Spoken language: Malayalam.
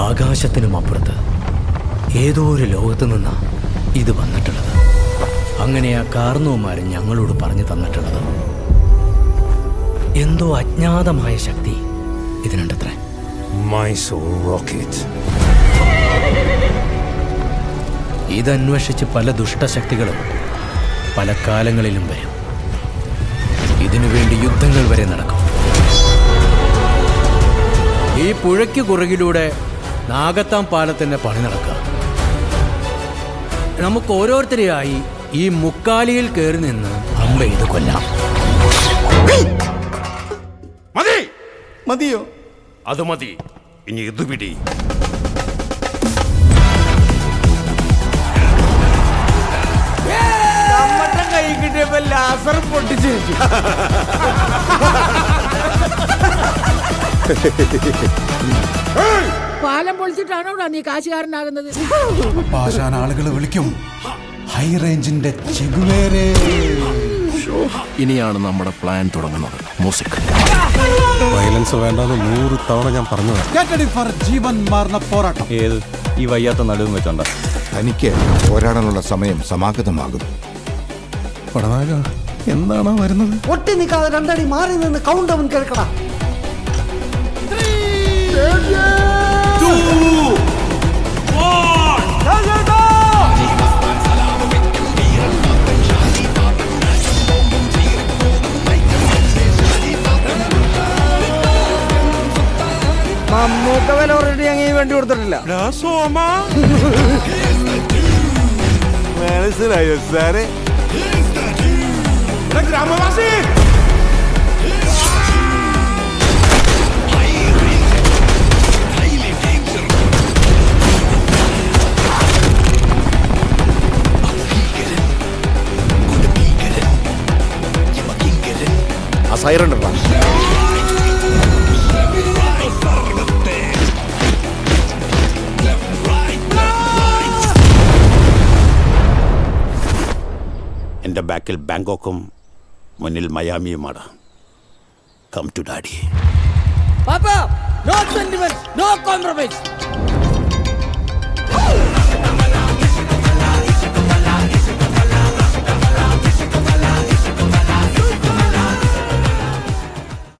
ആകാശത്തിനും അപ്പുറത്ത് ഏതോ ഒരു ലോകത്ത് നിന്നാ ഇത് വന്നിട്ടുള്ളത്. അങ്ങനെ ആ കാർന്നവന്മാരും ഞങ്ങളോട് പറഞ്ഞു തന്നിട്ടുള്ളത് എന്തോ അജ്ഞാതമായ ശക്തി ഇതിനുണ്ടത്രേ. ഇതന്വേഷിച്ച് പല ദുഷ്ടശക്തികളും പല കാലങ്ങളിലും വരും. ഇതിനുവേണ്ടി യുദ്ധങ്ങൾ വരെ നടക്കും. ഈ പുഴയ്ക്ക് കുറുകിലൂടെ നാഗത്താം പാലത്തിന്റെ പണി നടക്കുക. നമുക്ക് ഓരോരുത്തരെയായി ഈ മുക്കാലിയിൽ കയറി നിന്ന് അമ്പ ഇത് കൊല്ലാം. മതിയോ? അത് മതി. ഇനി ഇത് പിടി. കൈ കിട്ടിയപ്പോ ലാസർ പൊട്ടിച്ചു. പാലം പൊളിച്ചിട്ടാണോ നീ കാശുകാരനാകുന്നത്? പാഷാൻ ആളുകൾ വിളിക്കും ഹൈ റേഞ്ചിന്റെ ചെഗുവേരേ. ഇനിയാണ് നമ്മുടെ പ്ലാൻ തുടങ്ങുന്നത്. മ്യൂസിക് വയലൻസ് വേണ്ടെന്ന് 100 തവണ ഞാൻ പറഞ്ഞതാണ്. ജീവൻ മാറുന്ന പോരാട്ടം. ഏത് ഈ വയ്യാത്ത നടുവും വെച്ചോണ്ട. തനിക്ക് പോരാടാനുള്ള സമയം സമാഗതമാകും. പടനാഗ എന്താണോ വരുന്നത്? ഒട്ടി നിൽക്കാതെ 2 അടി മാറി നിന്ന് കൗണ്ട് അവൻ കേൾക്കടാ. മമ്മൂക്ക വില ഓൾറെഡി അങ്ങനെ വേണ്ടി കൊടുത്തിട്ടില്ല. മനസ്സിലായോ സാറേ? ഗ്രാമവാസി ആ സൈറൻ ഇടണം. എൻ്റെ ബാക്കിൽ ബാങ്കോക്കും മുന്നിൽ മയാമിയുമാണ്. Come to daddy. Papa, no sentiments, no compromise.